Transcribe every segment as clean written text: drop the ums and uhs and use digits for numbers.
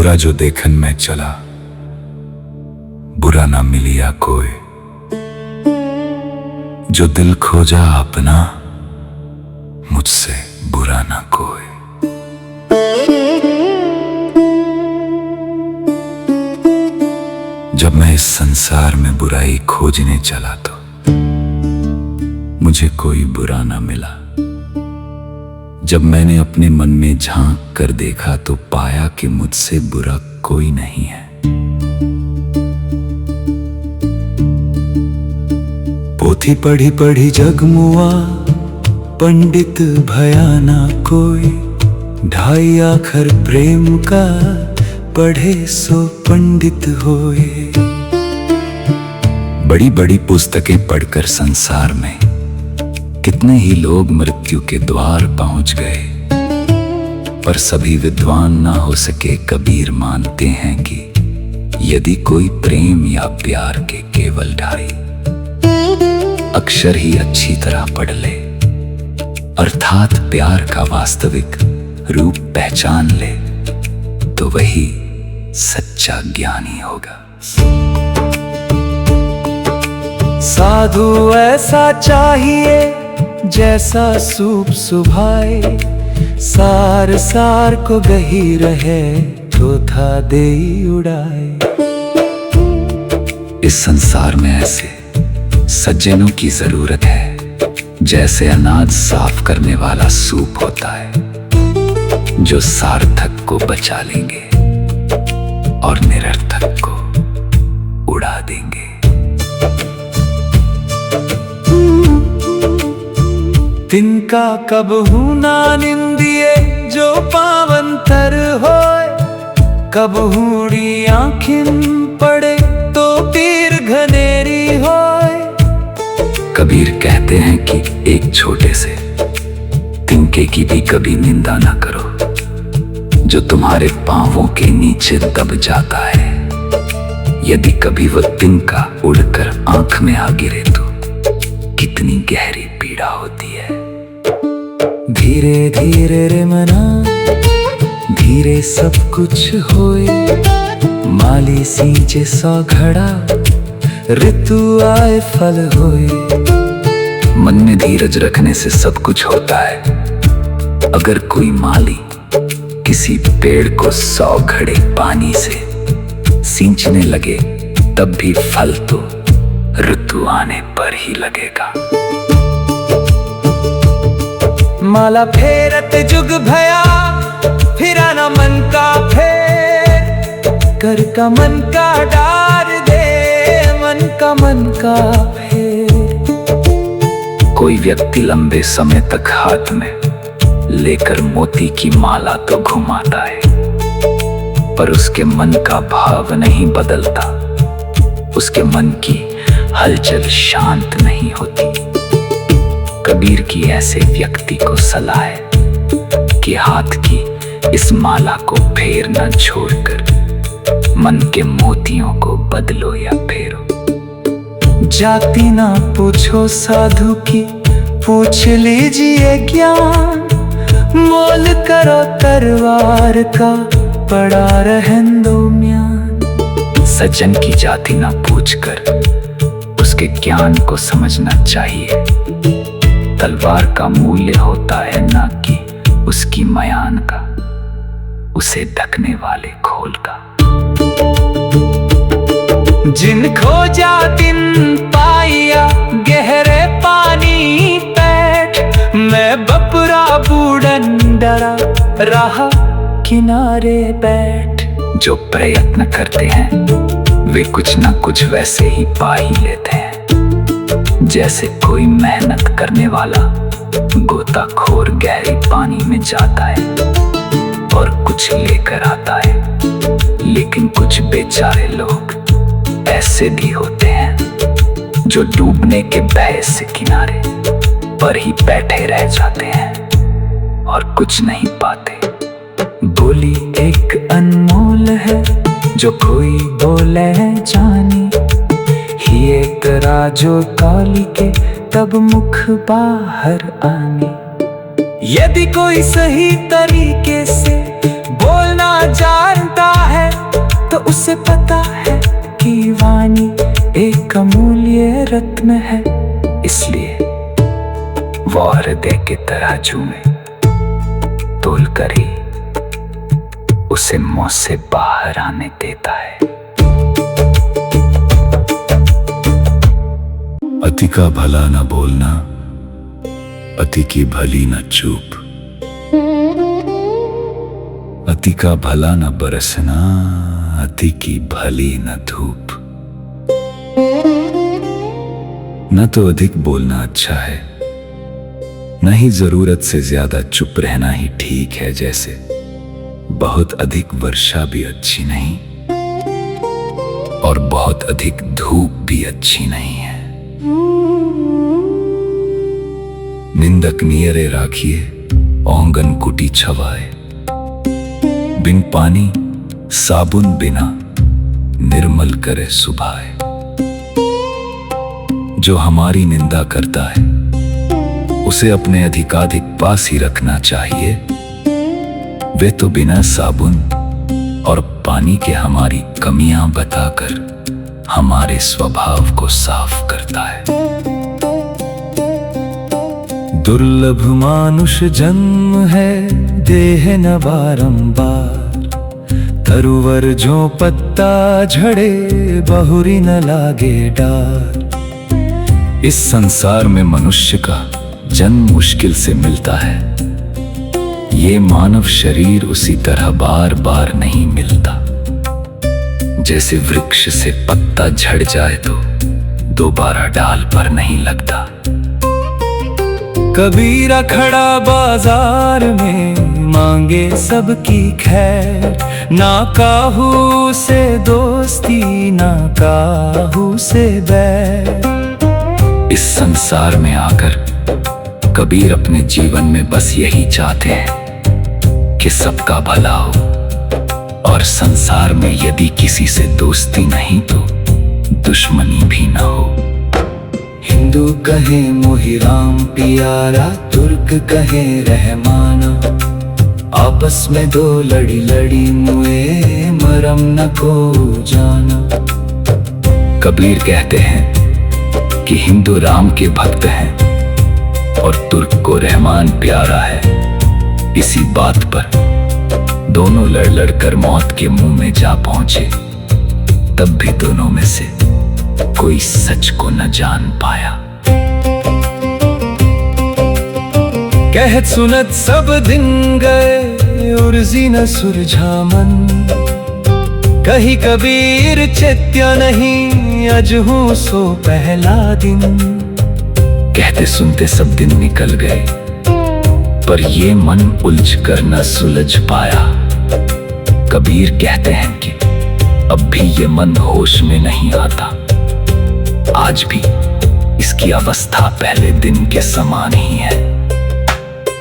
बुरा जो देखन में चला, बुरा ना मिलिया कोई। जो दिल खोजा अपना, मुझसे बुरा ना कोई। जब मैं इस संसार में बुराई खोजने चला तो मुझे कोई बुरा ना मिला। जब मैंने अपने मन में झांक कर देखा तो पाया कि मुझसे बुरा कोई नहीं है। पोथी पढ़ी पढ़ी जगमुआ, पंडित भया ना कोई। ढाई आखर प्रेम का, पढ़े सो पंडित होए। बड़ी बड़ी पुस्तकें पढ़कर संसार में कितने ही लोग मृत्यु के द्वार पहुंच गए, पर सभी विद्वान ना हो सके। कबीर मानते हैं कि यदि कोई प्रेम या प्यार के केवल ढाई अक्षर ही अच्छी तरह पढ़ ले, अर्थात प्यार का वास्तविक रूप पहचान ले, तो वही सच्चा ज्ञानी होगा। साधु ऐसा चाहिए जैसा सूप सुभाए। सार सार को गही रहे, थोथा दे उड़ाए। इस संसार में ऐसे सज्जनों की जरूरत है जैसे अनाज साफ करने वाला सूप होता है, जो सार्थक को बचा लेंगे और निरर्थक को उड़ा देंगे। तिनका कब हूं ना निंदिए जो पावंतर होए। कब हूड़ी आँखिन पड़े तो पीर घनेरी होए। कबीर कहते हैं कि एक छोटे से तिनके की भी कभी निंदा ना करो, जो तुम्हारे पांवों के नीचे दब जाता है। यदि कभी वह तिनका उड़कर आंख में आ गिरे तो कितनी गहरी पीड़ा होती है। धीरे धीरे रे मना, धीरे सब कुछ होए। माली सींचे सौ घड़ा, ऋतु आए फल होए। मन में धीरज रखने से सब कुछ होता है। अगर कोई माली किसी पेड़ को 100 घड़े पानी से सींचने लगे, तब भी फल तो ऋतु आने पर ही लगेगा। माला फेरत जुग भया, फिरा न मन का फेर। कर का मन का डार दे, मन का फेर। कोई व्यक्ति लंबे समय तक हाथ में लेकर मोती की माला तो घुमाता है, पर उसके मन का भाव नहीं बदलता। उसके मन की हलचल शांत नहीं होती। कबीर की ऐसे व्यक्ति को सलाह है कि हाथ की इस माला को फेर न छोड़कर मन के मोतियों को बदलो या फेरो। जाति ना पूछो साधु की, पूछ लीजिए ज्ञान। मोल करो तरवार का, पड़ा रहन दो म्यान। सज्जन की जाति ना पूछकर उसके ज्ञान को समझना चाहिए। तलवार का मूल्य होता है ना कि उसकी मयान का, उसे ढकने वाले खोल का। जिन खोजा तिन पाया, गहरे पानी पैठ। मैं बपरा बूढ़न डरा, रहा किनारे बैठ। जो प्रयत्न करते हैं वे कुछ ना कुछ वैसे ही पा ही लेते हैं, जैसे कोई मेहनत करने वाला गोताखोर गहरे पानी में जाता है और कुछ लेकर आता है। लेकिन कुछ बेचारे लोग ऐसे भी होते हैं जो डूबने के भय से किनारे पर ही बैठे रह जाते हैं और कुछ नहीं पाते। बोली एक अनमोल है जो कोई बोले जानी। हिये तराजो काली के तब मुख बाहर आने। यदि कोई सही तरीके से बोलना जानता है तो उसे पता है कि वाणी एक अमूल्य रत्न है। इसलिए वो हृदय के तरह झूमे तोल कर ही उसे मुंह से बाहर आने देता है। अति का भला न बोलना, अति की भली न चूप। अति का भला न बरसना, अति की भली न धूप। न तो अधिक बोलना अच्छा है, न ही जरूरत से ज्यादा चुप रहना ही ठीक है। जैसे बहुत अधिक वर्षा भी अच्छी नहीं और बहुत अधिक धूप भी अच्छी नहीं है। निंदक नियरे राखिए ओंगन कुटी छवाए, बिन पानी साबुन बिना निर्मल करे सुभाए। जो हमारी निंदा करता है उसे अपने अधिकाधिक पास ही रखना चाहिए। वे तो बिना साबुन और पानी के हमारी कमियां बताकर हमारे स्वभाव को साफ करता है। दुर्लभ मानुष जन्म है, देह न बारंबार। तरुवर जो पत्ता झड़े, बहुरी न लागे डार। इस संसार में मनुष्य का जन्म मुश्किल से मिलता है। ये मानव शरीर उसी तरह बार बार नहीं मिलता। जैसे वृक्ष से पत्ता झड़ जाए तो दोबारा डाल पर नहीं लगता। कबीरा खड़ा बाजार में, मांगे सबकी खैर। ना काहू से दोस्ती, ना काहू से बैर। इस संसार में आकर कबीर अपने जीवन में बस यही चाहते हैं कि सबका भला हो, और संसार में यदि किसी से दोस्ती नहीं तो दुश्मनी भी ना हो। हिंदू कहे मोहि राम प्यारा, तुर्क कहे रहमाना। आपस में दो लड़ी लड़ी मुए, मरम न को जाना। कबीर कहते हैं कि हिंदू राम के भक्त हैं और तुर्क को रहमान प्यारा है। इसी बात पर दोनों लड़ लड़ कर मौत के मुंह में जा पहुंचे। तब भी दोनों में से कोई सच को न जान पाया। कहत सुनत सब दिन गए, उर्जी न सुरझा मन। कही कबीर चेत्या नहीं, अजहू सो पहला दिन। कहते सुनते सब दिन निकल गए, पर ये मन उलझ कर न सुलझ पाया। कबीर कहते हैं कि अब भी ये मन होश में नहीं आता। आज भी इसकी अवस्था पहले दिन के समान ही है।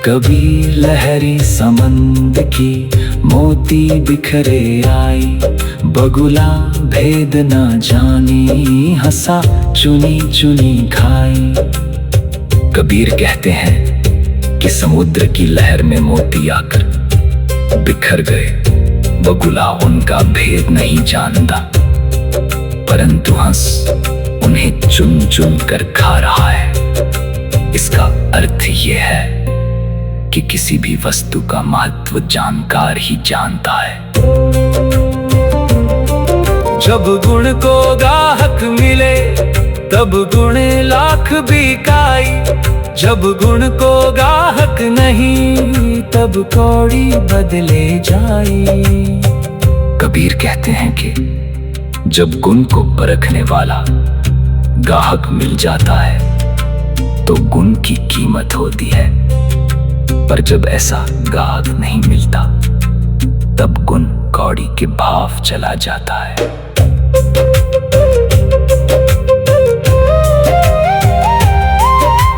कबीर लहरी समंद की, मोती बिखरे आई। बगुला भेद न जानी, हंसा चुनी चुनी खाई। कबीर कहते हैं कि समुद्र की लहर में मोती आकर बिखर गए। बगुला उनका भेद नहीं जानता, परंतु हंस उन्हें चुन चुन कर खा रहा है। इसका अर्थ यह है कि किसी भी वस्तु का महत्व जानकार ही जानता है। जब गुण को गाहक मिले, तब गुण लाख बिकाई। जब गुण को गाहक नहीं, तब कौड़ी बदले जाई। कबीर कहते हैं कि जब गुण को परखने वाला गाहक मिल जाता है तो गुण की कीमत होती है, पर जब ऐसा गाहक नहीं मिलता तब गुण कौड़ी के भाव चला जाता है।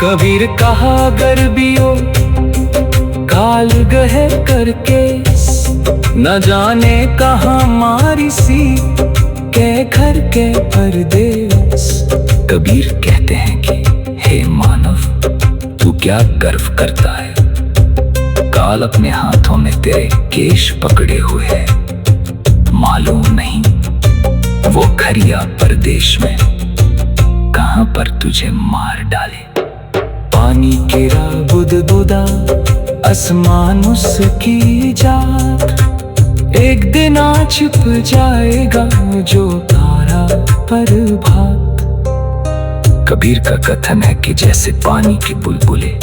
कबीर कहा गर्बियो काल गहे करके, न जाने कहाँ मारी सी के घर के परदेस। कबीर कहते हैं कि हे मानव, तू क्या गर्व करता है? काल अपने हाथों में तेरे केश पकड़े हुए है। मालूम नहीं वो खरिया परदेश में कहां पर तुझे मार डाले। पानी गिरा बुदबुदा आसमान उसकी जात, एक दिन आ छिप जाएगा जो तारा पर भात। कबीर का कथन है कि जैसे पानी के बुलबुले,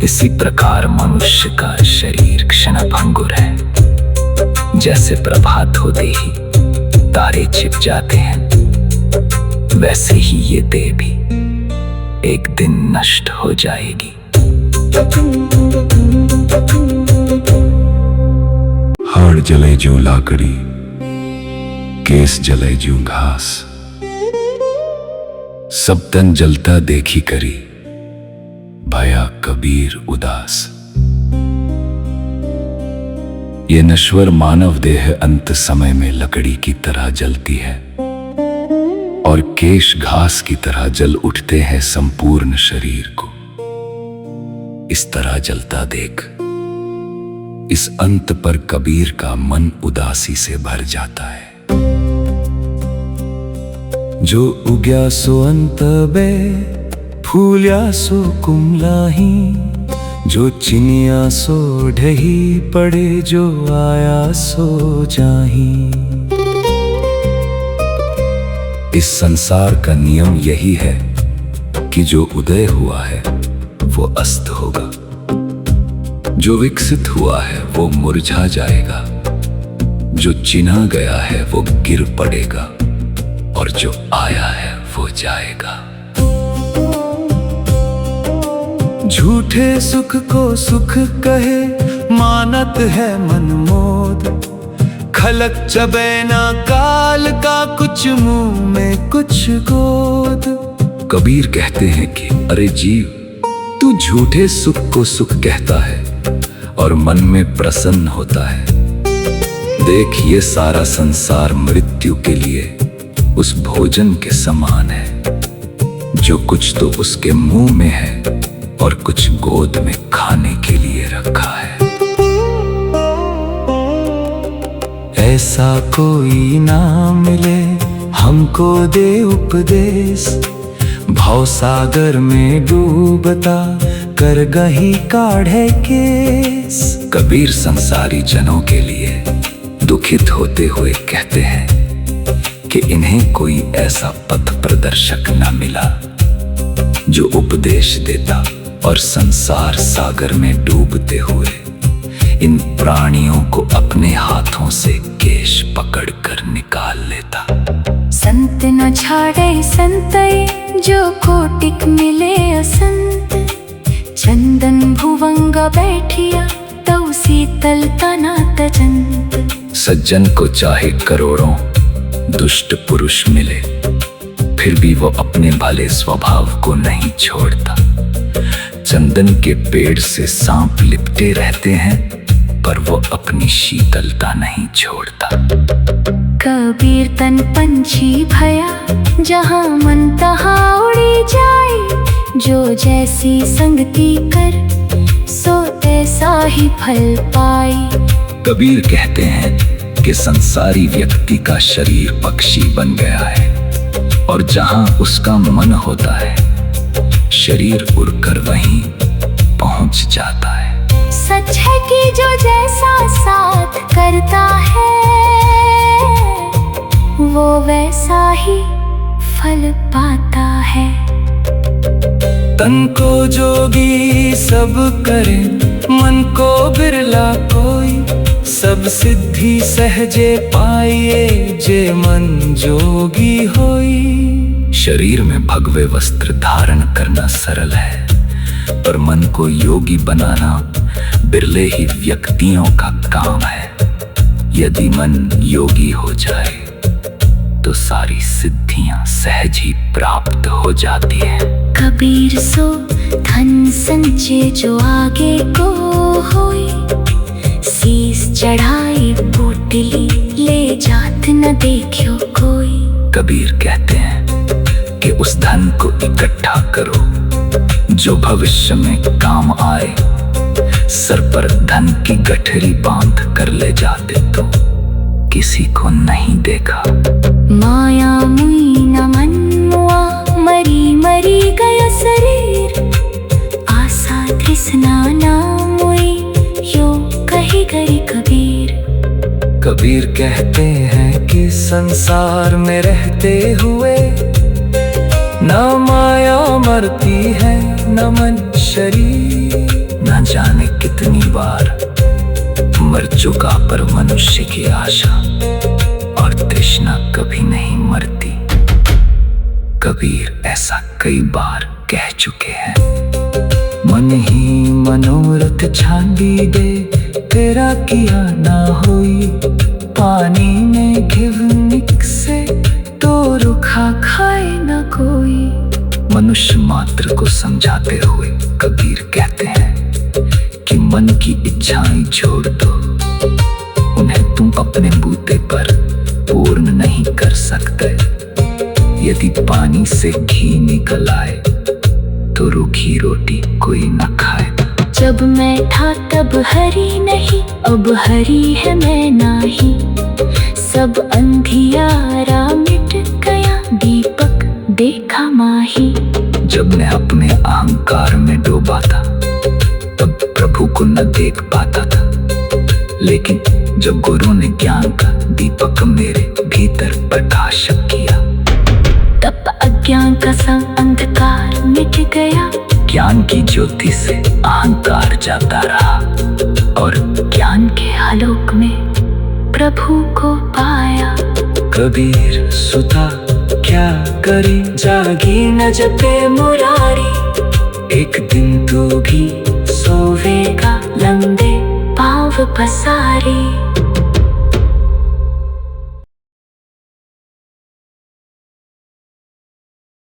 इसी प्रकार मनुष्य का शरीर क्षणभंगुर है। जैसे प्रभात होते ही तारे छिप जाते हैं, वैसे ही ये देह भी एक दिन नष्ट हो जाएगी। हाड़ जले ज्यों लाकड़ी, केस जले ज्यों घास, सब तन जलता देखी करी, भया कबीर उदास। ये नश्वर मानव देह अंत समय में लकड़ी की तरह जलती है और केश घास की तरह जल उठते हैं संपूर्ण शरीर को। इस तरह जलता देख इस अंत पर कबीर का मन उदासी से भर जाता है। जो उग्या सो अंत बे, फूल्या सो कुमलाही, जो चिनिया सो ढही पड़े, जो आया सो जाही। इस संसार का नियम यही है कि जो उदय हुआ है वो अस्त होगा, जो विकसित हुआ है वो मुरझा जाएगा, जो चिन्हा गया है वो गिर पड़ेगा और जो आया है वो जाएगा। झूठे सुख को सुख कहे, मानत है मनमोद। खलक चबे ना काल का, कुछ मुंह में कुछ गोद। कबीर कहते हैं कि अरे जीव, तू झूठे सुख को सुख कहता है और मन में प्रसन्न होता है। देख ये सारा संसार मृत्यु के लिए उस भोजन के समान है, जो कुछ तो उसके मुंह में है और कुछ गोद में खाने के लिए रखा है। ऐसा कोई ना मिले हमको दे उपदेश, भवसागर में डूबता कर गही काढ़े केस। कबीर संसारी जनों के लिए दुखित होते हुए कहते हैं कि इन्हें कोई ऐसा पथ प्रदर्शक न मिला जो उपदेश देता और संसार सागर में डूबते हुए इन प्राणियों को अपने हाथों से केश पकड़कर निकाल लेता। संत न छाड़े संतय, जो कोटिक मिले असंत। चंदन भुवंग बैठिया, तौ शीतल तना तजंत। सज्जन को चाहे करोड़ों दुष्ट पुरुष मिले, फिर भी वो अपने भले स्वभाव को नहीं छोड़ता। चंदन के पेड़ से सांप लिपटे रहते हैं, पर वो अपनी शीतलता नहीं छोड़ता। कबीर तन पंछी भया, जहाँ मन तहाँ उड़ी जाए। जो जैसी संगति कर, सो ऐसा ही फल पाए। कबीर कहते हैं कि संसारी व्यक्ति का शरीर पक्षी बन गया है और जहां उसका मन होता है, शरीर उड़कर वहीं पहुंच जाता है। सच है कि जो जैसा साथ करता है, वो वैसा ही फल पाता है। तन को जोगी सब करे, मन को बिरला कोई। सब सिद्धि सहजे पाइए, जे मन जोगी होई। शरीर में भगवे वस्त्र धारण करना सरल है, पर मन को योगी बनाना बिरले ही व्यक्तियों का काम है। यदि मन योगी हो जाए तो सारी सिद्धियां सहज ही प्राप्त हो जाती है। कबीर सो धन संचे, जो आगे को होई। शीस चढ़ाई पोटली, ले जात न देखियो कोई। कबीर कहते हैं कि उस धन को इकट्ठा करो जो भविष्य में काम आए। सर पर धन की गठरी बांध कर ले जाते तो किसी को नहीं देखा। माया मुई न मन मुआ, मरी मरी गया शरीर। आशा तृष्णा ना मुई, यो कही गई कबीर। कबीर कहते हैं कि संसार में रहते हुए न माया मरती है न मन शरीर। न जाने कितनी बार मर चुका पर मनुष्य की आशा और तृष्णा कभी नहीं मरती। कबीर ऐसा कई बार कह चुके हैं। मन ही मनोरथ छांदी दे, तेरा किया ना होई। पानी में घिव निकसे तो रुखा खाए न कोई। मनुष्य मात्र को समझाते हुए कबीर कहते हैं कि मन की इच्छाएं छोड़ दो, उन्हें तुम अपने बूते पर पूर्ण नहीं कर सकते। यदि पानी से घी निकल आए तो रूखी रोटी कोई न खाए। जब मैं था तब हरी नहीं, अब हरी है मैं नाही। सब अंधियारा मिट गया, दीपक देखा माही। जब मैं अपने अहंकार में डूबा था तब प्रभु को न देख पाता था, लेकिन जब गुरु ने ज्ञान का दीपक मेरे भीतर प्रकाशित किया तब अज्ञान का संग अंधकार मिट गया। ज्ञान की ज्योति से अहंकार जाता रहा और ज्ञान के आलोक में प्रभु को पाया। कबीर सुता क्या करी, जागी न जपे मुरारी। एक दिन तू भी सोवेगा लंबे पाँव पसारे।